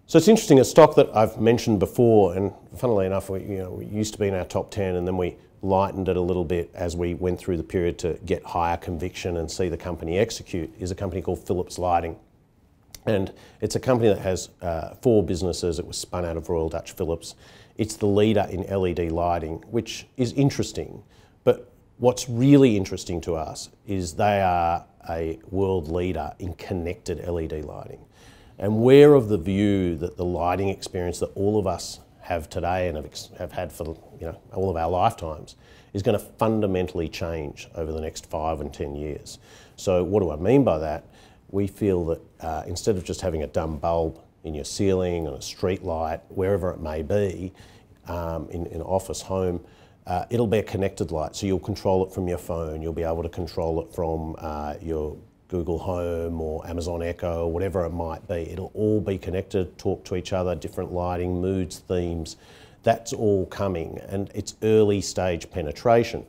So it's interesting, a stock that I've mentioned before, and funnily enough, we used to be in our top 10 and then we lightened it a little bit as we went through the period to get higher conviction and see the company execute, is a company called Phillips Lighting. And it's a company that has 4 businesses. It was spun out of Royal Dutch Phillips. It's the leader in LED lighting, which is interesting. But what's really interesting to us is they are a world leader in connected LED lighting. And we're of the view that the lighting experience that all of us have today and have had for all of our lifetimes is going to fundamentally change over the next 5 and 10 years. So what do I mean by that? We feel that instead of just having a dumb bulb in your ceiling and a street light, wherever it may be, in an office, home, it'll be a connected light. So you'll control it from your phone, you'll be able to control it from your Google Home or Amazon Echo or whatever it might be. It'll all be connected, talk to each other, different lighting, moods, themes. That's all coming, and it's early stage penetration.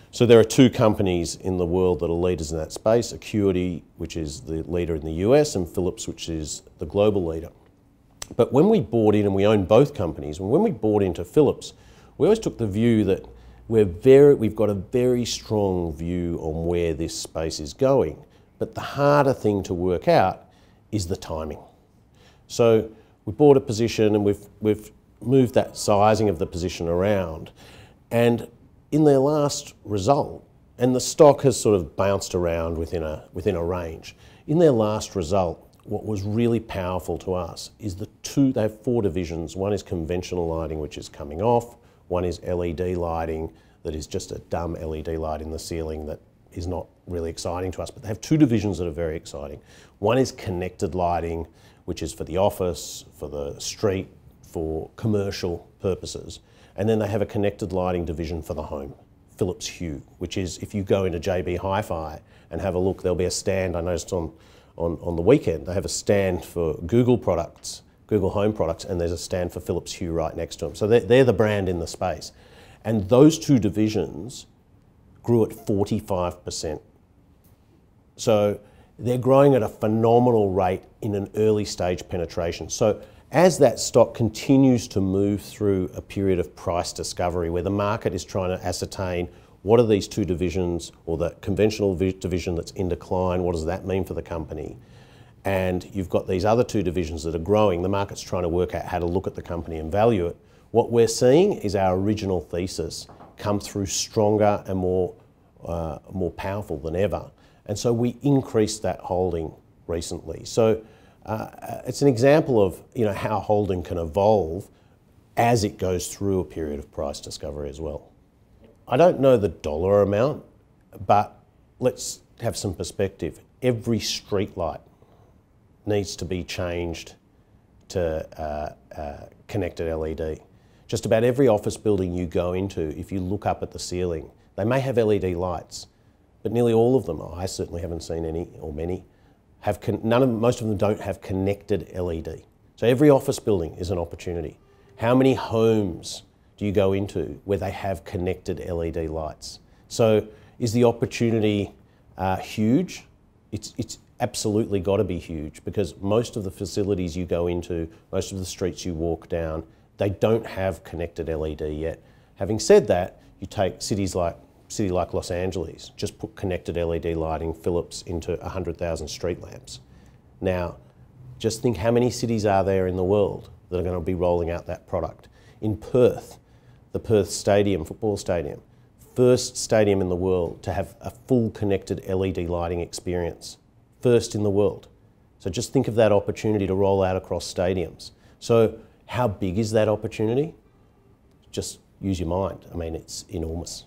So there are 2 companies in the world that are leaders in that space, Acuity, which is the leader in the US, and Philips, which is the global leader. But when we bought in, and we own both companies, and when we bought into Philips, we always took the view that we've got a very strong view on where this space is going. But the harder thing to work out is the timing. So we bought a position and we've moved that sizing of the position around. And in their last result, and the stock has sort of bounced around within a range, in their last result, what was really powerful to us is they have 4 divisions. One is conventional lighting, which is coming off. One is LED lighting, that is just a dumb LED light in the ceiling that is not really exciting to us, but they have 2 divisions that are very exciting. One is connected lighting, which is for the office, for the street, for commercial purposes. And then they have a connected lighting division for the home, Philips Hue, which is, if you go into JB Hi-Fi and have a look, there'll be a stand, I noticed on the weekend, they have a stand for Google products, Google Home products, and there's a stand for Philips Hue right next to them. So they're the brand in the space. And those 2 divisions grew at 45%. So they're growing at a phenomenal rate in an early stage penetration. So as that stock continues to move through a period of price discovery where the market is trying to ascertain what are these 2 divisions, or the conventional division that's in decline, what does that mean for the company? And you've got these other 2 divisions that are growing, the market's trying to work out how to look at the company and value it. What we're seeing is our original thesis come through stronger and more powerful than ever. And so we increased that holding recently. So it's an example of how holding can evolve as it goes through a period of price discovery as well. I don't know the dollar amount, but let's have some perspective. Every street light needs to be changed to connected LED. Just about every office building you go into, if you look up at the ceiling, they may have LED lights, but nearly all of them, I certainly haven't seen any or many, most of them don't have connected LED. So every office building is an opportunity. How many homes do you go into where they have connected LED lights? So is the opportunity huge? It's absolutely got to be huge, because most of the facilities you go into, most of the streets you walk down, they don't have connected LED yet. Having said that, you take city like Los Angeles, just put connected LED lighting, Philips, into 100,000 street lamps. Now, just think how many cities are there in the world that are going to be rolling out that product. In Perth, the Perth Stadium, football stadium, first stadium in the world to have a full connected LED lighting experience. First in the world. So just think of that opportunity to roll out across stadiums. So how big is that opportunity? Just use your mind. I mean, it's enormous.